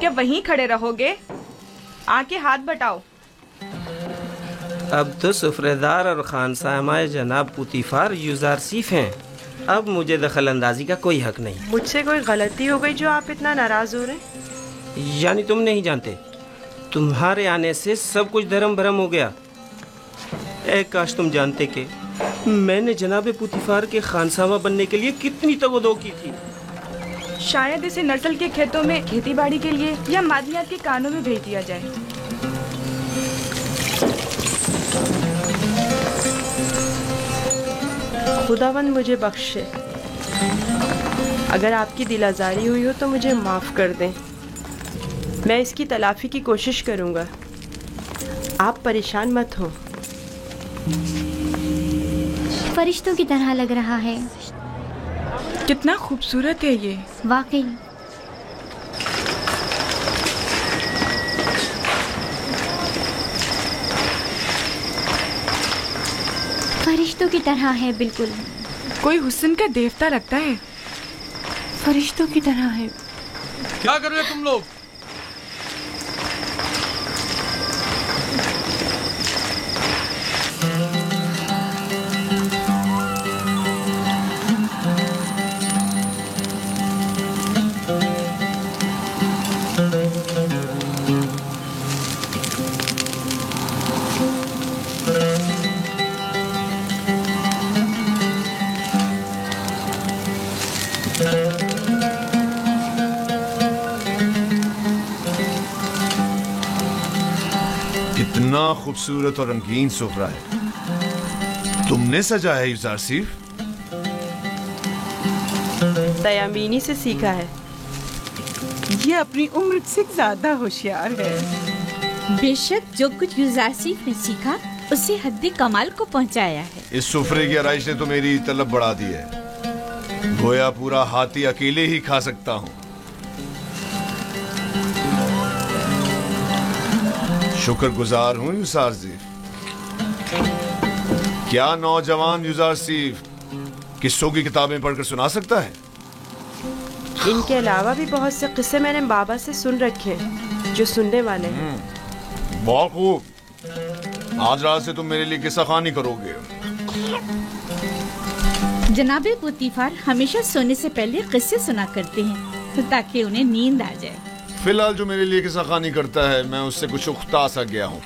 क्या वहीं खड़े रहोगे? आके हाथ बटाओ। अब तो सुफ्रेदार और खानसामाए जनाब पुतीफार यूजारसीफ हैं। अब मुझे दखल अंदाजी का कोई हक नहीं। मुझसे कोई गलती हो गई जो आप इतना नाराज हो रहे हैं? यानी तुम नहीं जानते? तुम्हारे आने से सब कुछ धर्म भरम हो गया। काश तुम जानते कि मैंने जनाब पुतीफार के खानसामा बनने के लिए कितनी तगदो की थी। शायद इसे नस्ल के खेतों में खेती बाड़ी के लिए या मादनियात के कानों में भेज दिया जाए। खुदावंद मुझे बख्शे। अगर आपकी दिल आज़ारी हुई हो तो मुझे माफ़ कर दें। मैं इसकी तलाफ़ी की कोशिश करूँगा। आप परेशान मत हो। फरिश्तों की तरह लग रहा है। कितना खूबसूरत है ये। वाकई। फरिश्तों की तरह है बिल्कुल। कोई हुस्न का देवता लगता है। फरिश्तों की तरह है। क्या कर रहे हो तुम लोग? कितना खूबसूरत और रंगीन सुफ्रा है। तुमने सजा है यूजारसीफ? तयामीनी से सीखा है। ये अपनी उम्र से ज्यादा होशियार है। बेशक जो कुछ यूजारसीफ ने सीखा उसे हद्द कमाल को पहुंचाया है। इस सुफ्रे की आराइश ने तो मेरी तलब बढ़ा दी है। गोया पूरा हाथी अकेले ही खा सकता हूँ। शुक्रगुजार हूँ यूजारसीफ। क्या नौजवान यूजारसीफ किस्सों की किताबें पढ़कर सुना सकता है? इनके अलावा भी बहुत से किस्से मैंने बाबा से सुन रखे हैं जो सुनने वाले हैं। बहुत खूब। आज रात से तुम मेरे लिए किस्सा खानी करोगे। जनाबे पुतीफार हमेशा सोने से पहले किस्से सुना करते हैं ताकि उन्हें नींद आ जाए। फिलहाल जो मेरे लिए किस्सा खानी करता है मैं उससे कुछ उख्ता सा गया हूँ।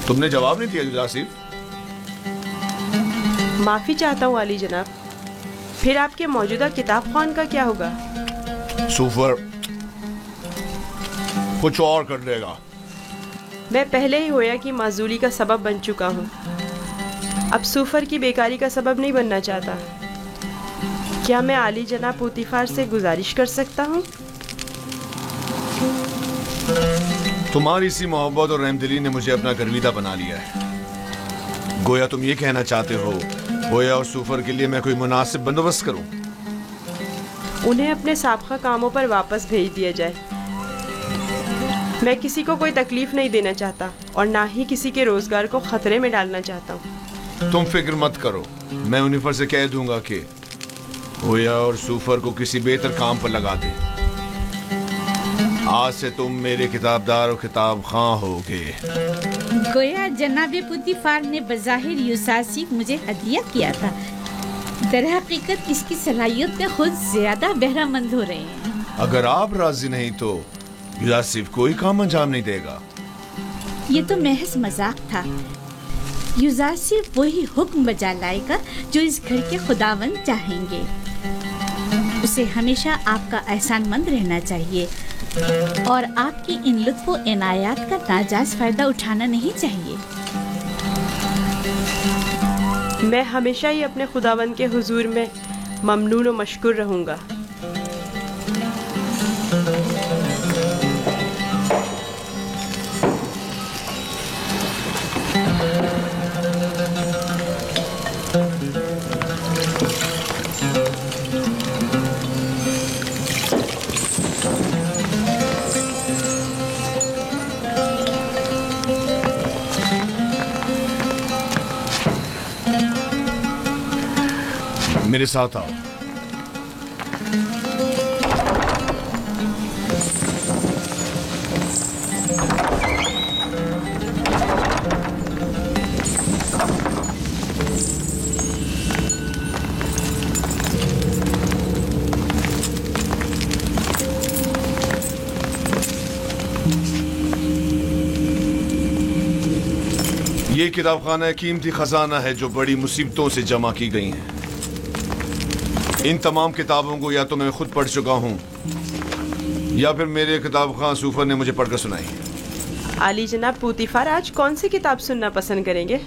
तुमने जवाब नहीं दिया यूजारसीफ। माफी चाहता हूँ अली जनाब। फिर आपके मौजूदा किताब खान का क्या होगा? सुफर कुछ और कर देगा। मैं पहले ही होया की माजूली का सबब बन चुका हूँ। अब सूफर की बेकारी का सबब नहीं बनना चाहता। क्या मैं आली जनाब पुतीफार से गुजारिश कर सकता हूँ? तुम्हारी इसी मोहब्बत और रहमदिली ने मुझे अपना गर्विदा बना लिया है। गोया तुम ये कहना चाहते हो गोया और सूफर के लिए मैं कोई मुनासिब बंदोबस्त करूं? उन्हें अपने साबका कामों पर वापस भेज दिया जाए। मैं किसी को कोई तकलीफ नहीं देना चाहता और ना ही किसी के रोजगार को खतरे में डालना चाहता हूँ। तुम फिक्र मत करो। मैं उन्हीं से कह दूंगा कि गोया और सूफर को किसी बेहतर काम पर लगा दे। आज से तुम मेरे किताबदार और किताब खां होगे। गोया जनाबे पुतीफार ने बज़ाहिर यूजारसीफ मुझे हदिया किया था। दरहकीकत इसकी सलाहियत में खुद ज्यादा बहरामंद हो रहे हैं। अगर आप राजी नहीं तो यूजारसीफ कोई काम अंजाम नहीं देगा। ये तो महज मजाक था। यूजारसीफ वही हुक्म बजा लाएगा जो इस घर के खुदावंद चाहेंगे। उसे हमेशा आपका एहसानमंद रहना चाहिए और आपकी इन लुत्फ़ो इनायात का नाजायज़ फायदा उठाना नहीं चाहिए। मैं हमेशा ही अपने खुदावंद के हुजूर में ममनून और मशकूर रहूंगा। मेरे साथ आओ। ये किताब खाना कीमती खजाना है जो बड़ी मुसीबतों से जमा की गई है। इन तमाम किताबों को या तो मैं खुद पढ़ चुका हूँ या फिर मेरे किताब खां सूफर ने मुझे पढ़कर सुनाई। आली जनाब पूतीफार आज कौन सी किताब सुनना पसंद करेंगे?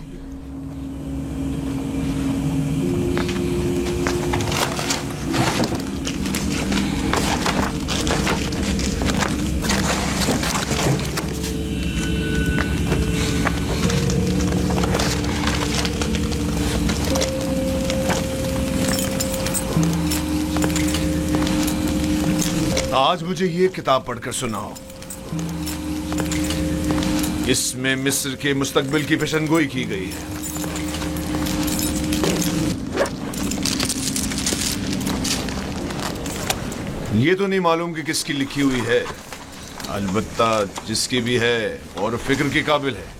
आज मुझे ये किताब पढ़कर सुनाओ। इसमें मिस्र के मुस्तकबिल की पेशनगोई की गई है। ये तो नहीं मालूम कि किसकी लिखी हुई है, अलबत्ता जिसकी भी है और फिक्र के काबिल है।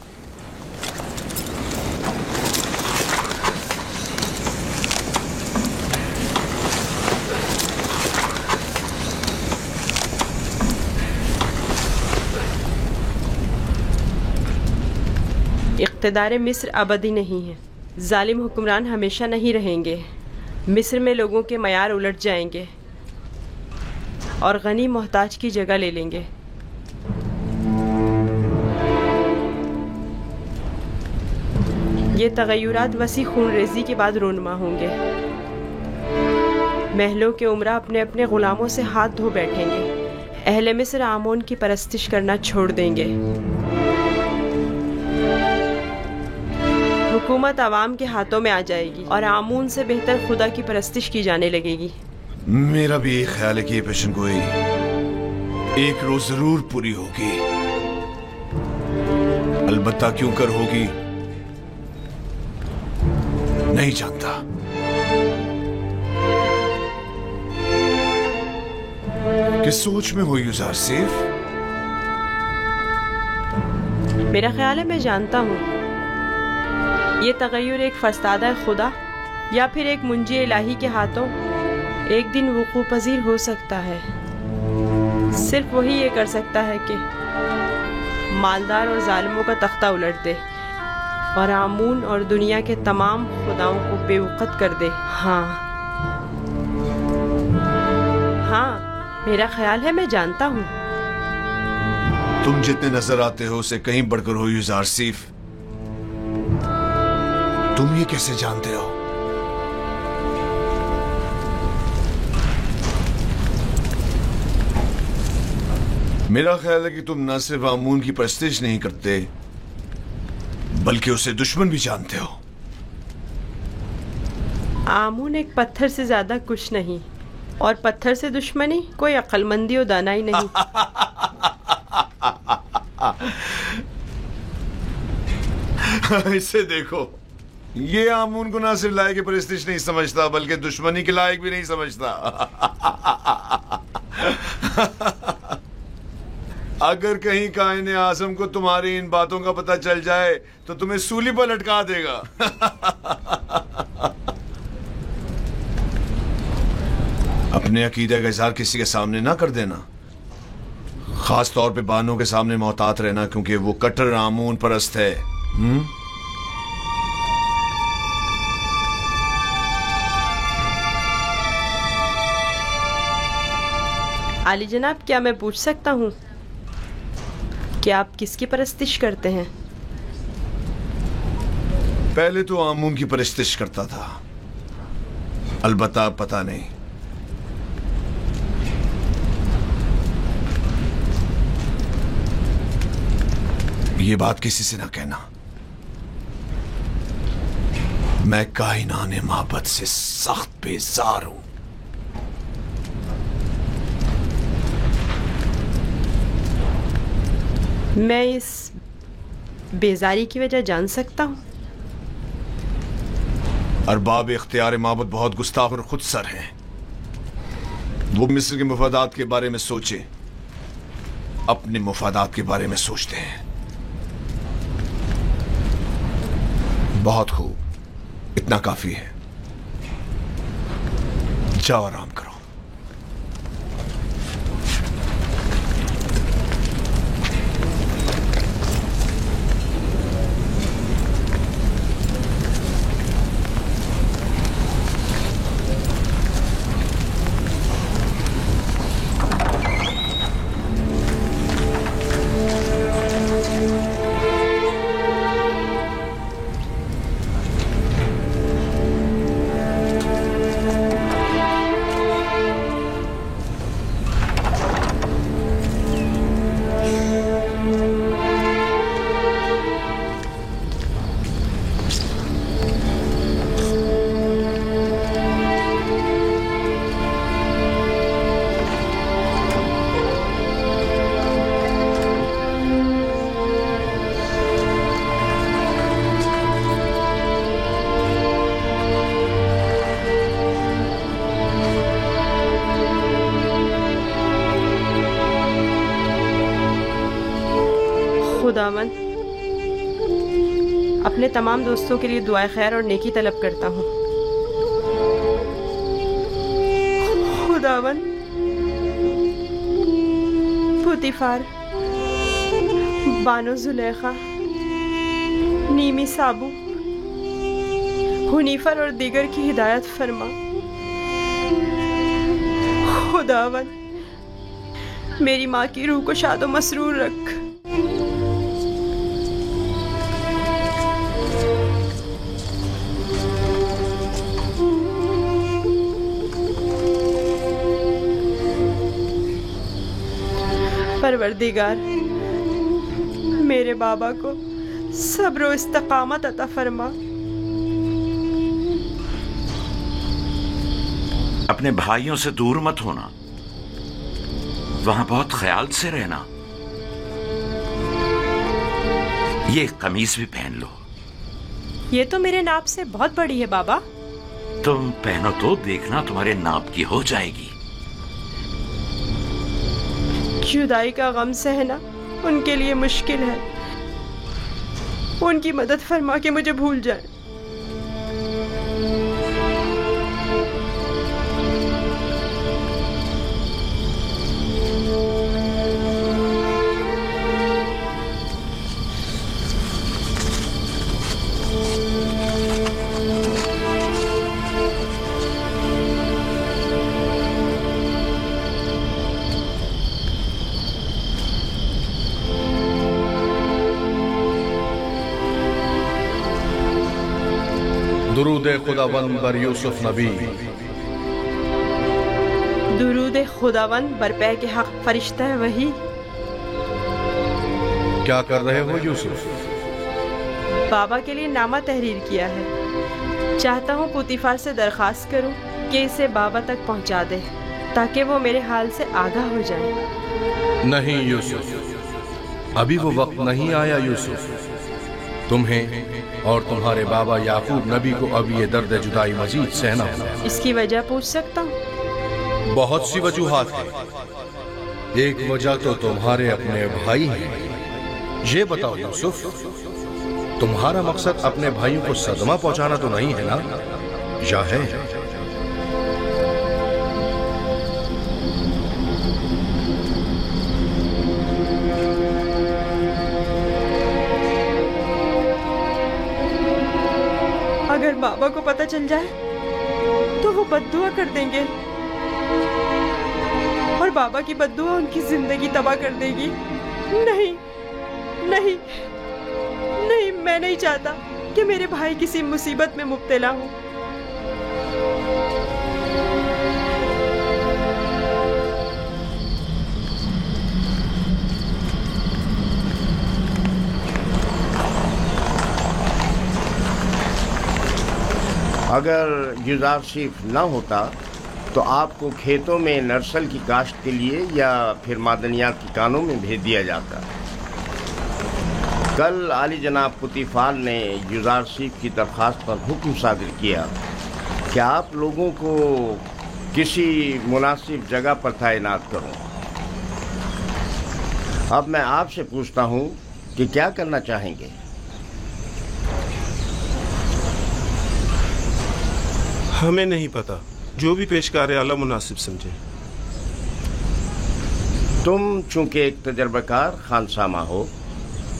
इक़्तिदार मिस्र अबदी नहीं है। जालिम हुक्मरान हमेशा नहीं रहेंगे। मिस्र में लोगों के मयार उलट जाएंगे और गनी मोहताज की जगह ले लेंगे। ये तगय्युरात वसी खूनरेज़ी के बाद रोनमा होंगे। महलों के उमरा अपने अपने गुलामों से हाथ धो बैठेंगे। अहले मिस्र आमोन की परस्तिश करना छोड़ देंगे। हुकूमत आवाम के हाथों में आ जाएगी और आमून से बेहतर खुदा की परस्तिश की जाने लगेगी। मेरा भी एक ख्याल है कि ये पेशनगोई एक रोज जरूर पूरी होगी। अलबत्ता क्यों कर होगी नहीं जानता। किस सोच में हो यूज़र सेफ? मेरा ख्याल है मैं जानता हूँ। ये तगय्युर एक फरस्तादा खुदा या फिर एक मुंजी इलाही के हाथों एक दिन वुकू पजीर हो सकता है। सिर्फ वही ये कर सकता है कि मालदार और जालिमों का तख्ता उलट दे और आमून और दुनिया के तमाम खुदाओं को बेवकत कर दे। हाँ, मेरा ख्याल है मैं जानता हूँ। तुम जितने नजर आते हो उसे कहीं बढ़कर हो यूज़र सीफ। तुम ये कैसे जानते हो? मेरा ख्याल है कि तुम न सिर्फ आमून की परस्तिश नहीं करते बल्कि उसे दुश्मन भी जानते हो। आमून एक पत्थर से ज्यादा कुछ नहीं और पत्थर से दुश्मनी कोई अक्लमंदी और दानाई नहीं। इसे देखो, ये आमून को ना सिर्फ लायक परस्तिश नहीं समझता बल्कि दुश्मनी के लायक भी नहीं समझता। अगर कहीं कायने आज़म को तुम्हारी इन बातों का पता चल जाए तो तुम्हें सूली पर लटका देगा। अपने अकीदे का इज़हार किसी के सामने ना कर देना, खास तौर पे बानों के सामने मोहतात रहना, क्योंकि वो कट्टर आमून परस्त है। आली जनाब, क्या मैं पूछ सकता हूँ कि आप किसकी परस्तिश करते हैं? पहले तो आमून की परस्तिश करता था, अलबत्ता पता नहीं। ये बात किसी से ना कहना। मैं कायनाने मोहब्बत से सख्त बेजार हूं। मैं इस बेजारी की वजह जान सकता हूँ? अरबाब इख्तियार माबूद बहुत गुस्ताख और खुदसर हैं। वो मिस्र के मुफादात के बारे में सोचे, अपने मुफादात के बारे में सोचते हैं। बहुत खूब, इतना काफी है। जाओ आराम करो। खुदावन अपने तमाम दोस्तों के लिए दुआए खैर और नेकी तलब करता हूँ। खुदावन पुतीफार, बानो जुलेखा, नीमी साबू, हुनीफर और दीगर की हिदायत फरमा। खुदावन मेरी माँ की रूह को शादो मसरूर रख। परवरदिगार मेरे बाबा को सब्र और इस्तकामत अता फरमा। अपने भाइयों से दूर मत होना, वहां बहुत ख्याल से रहना। ये कमीज भी पहन लो। ये तो मेरे नाप से बहुत बड़ी है बाबा। तुम पहनो तो देखना तुम्हारे नाप की हो जाएगी। जुदाई का गम सहना उनके लिए मुश्किल है। उनकी मदद फरमा के मुझे भूल जाए। दुरूद खुदावंद बर यूसुफ नबी। दुरूद खुदावंद बरपै के हक फरिश्ता है वही। क्या कर रहे हो यूसुफ? बाबा के लिए नामा तहरीर किया है। चाहता हूँ पुतीफार से दरखास्त करूँ कि इसे बाबा तक पहुँचा दे ताकि वो मेरे हाल से आगाह हो जाए। नहीं यूसुफ, अभी वो वक्त नहीं आया यूसुफ। तुम्हें और तुम्हारे बाबा याकूब नबी को अब ये दर्द जुदाई मजीद सहना होगा। इसकी वजह पूछ सकता हूँ? बहुत सी वजूहात हैं। एक वजह तो तुम्हारे अपने भाई हैं। ये बताओ यूसुफ, तुम्हारा मकसद अपने भाइयों को सदमा पहुंचाना तो नहीं है ना, या है? अगर बाबा को पता चल जाए तो वो बद्दुआ कर देंगे और बाबा की बद्दुआ उनकी जिंदगी तबाह कर देगी। नहीं नहीं नहीं, मैं नहीं चाहता कि मेरे भाई किसी मुसीबत में मुब्तला हो। अगर यूसुफ न होता तो आपको खेतों में नर्सल की काश्त के लिए या फिर मादनियात की कानों में भेज दिया जाता। कल आली जनाब पुतीफार ने यूसुफ की दरख्वास्त पर हुक्म सादिर किया कि आप लोगों को किसी मुनासिब जगह पर तैनात करूं। अब मैं आपसे पूछता हूं कि क्या करना चाहेंगे? हमें नहीं पता, जो भी पेशकार आला मुनासिब समझे। तुम चूंकि एक तजर्बाकार खानसामा हो,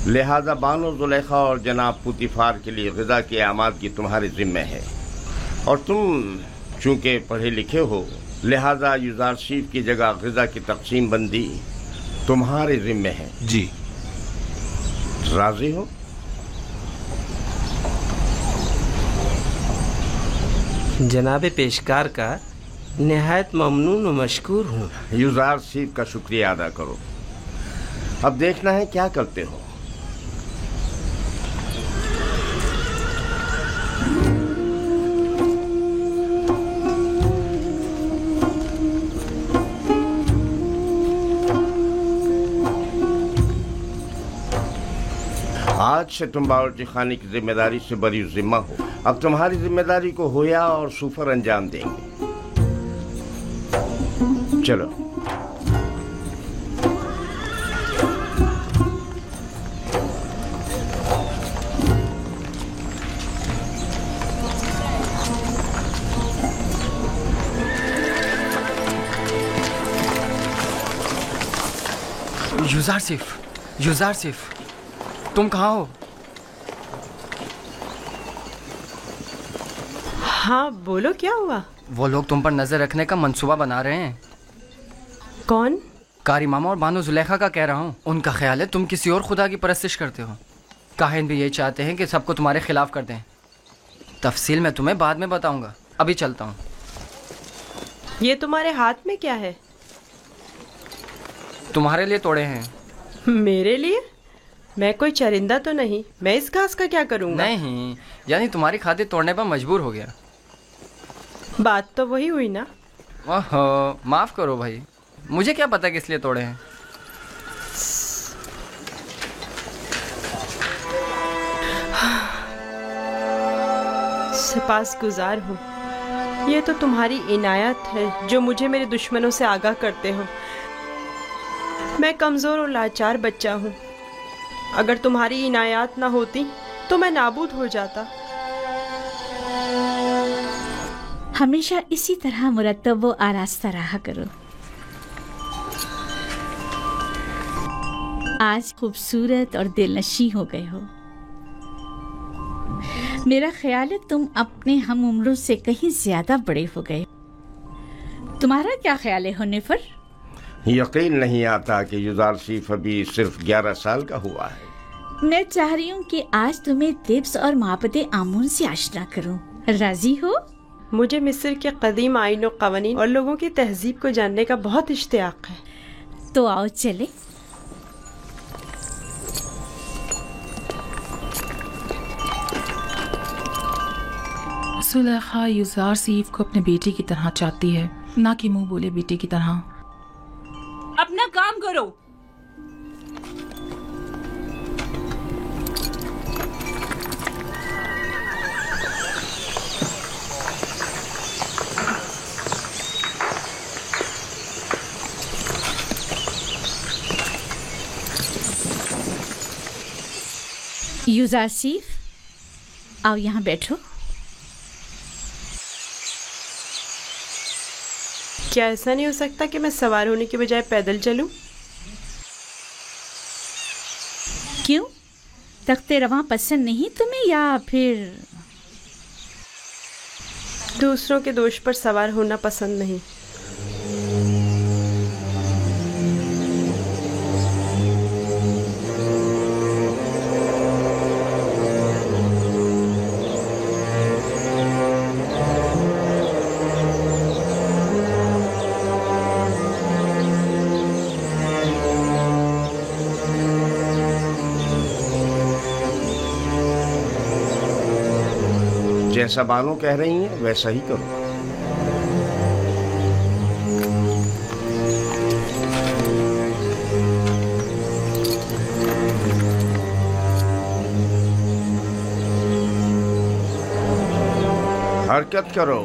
लिहाजा बानो जुलेखा और जनाब पुतीफार के लिए ग़िज़ा की आमादगी तुम्हारे ज़िम्मे है, और तुम चूंकि पढ़े लिखे हो, लिहाजा यूसुफ की जगह ग़िज़ा की तकसीम बंदी तुम्हारे ज़िम्मे है। जी। राज़ी हो? जनाब पेशकार का निहायत ममनून और मशकूर हूँ। यूसुफ का शुक्रिया अदा करो। अब देखना है क्या करते हो। आज से तुम बावर्ची खाने की जिम्मेदारी से बरी जिम्मा हो। अब तुम्हारी जिम्मेदारी को होया और सुफर अंजाम देंगे। चलो। युजार सिफ, तुम कहाँ हो? हाँ बोलो, क्या हुआ? वो लोग तुम पर नजर रखने का मंसूबा बना रहे हैं। कौन? कारी मामा और बानो जुलेखा का कह रहा हूँ। उनका ख्याल है तुम किसी और खुदा की परस्तिश करते हो। काहिन भी यही चाहते हैं कि सबको तुम्हारे खिलाफ कर दें। तफसील मैं तुम्हें बाद में बताऊंगा, अभी चलता हूँ। ये तुम्हारे हाथ में क्या है? तुम्हारे लिए तोड़े हैं। मेरे लिए? मैं कोई चरिंदा तो नहीं, मैं इस घास का क्या करूँगा? नहीं, यानी तुम्हारी खातिर तोड़ने पर मजबूर हो गया। बात तो वही हुई ना। ओहो, माफ करो भाई, मुझे क्या पता किस लिए तोड़े हैं। सपासगुजार हूँ। ये तो तुम्हारी इनायत है जो मुझे मेरे दुश्मनों से आगाह करते हो। मैं कमज़ोर और लाचार बच्चा हूँ। अगर तुम्हारी इनायत ना होती तो मैं नाबूद हो जाता। हमेशा इसी तरह मुरत्तब व आरास्ता रहा करो। आज खूबसूरत और दिलनशी हो गए हो। मेरा ख्याल है तुम अपने हम उम्रों से कहीं ज्यादा बड़े हो गए। तुम्हारा क्या ख्याल है हुन्नेफर? यकीन नहीं आता कि युजार सिफ अभी सिर्फ 11 साल का हुआ है। मैं चाह रही हूँ कि आज तुम्हें तिब्स और माबदे आमून से आशना करूँ। राजी हो? मुझे मिस्र के कदीम आईन और कवानीन और लोगों की तहजीब को जानने का बहुत इश्तियाक है। तो आओ चले। सुलेखा युजार सिफ को अपने बेटे की तरह चाहती है, ना कि मुंह बोले बेटे की तरह। अपना काम करो। युजार सिफ, आओ यहाँ बैठो। क्या ऐसा नहीं हो सकता कि मैं सवार होने के बजाय पैदल चलूं? क्यों? तख्ते रवां पसंद नहीं तुम्हें, या फिर दूसरों के दोष पर सवार होना पसंद नहीं? जैसा बानो कह रही हैं वैसा ही करो। हरकत करो।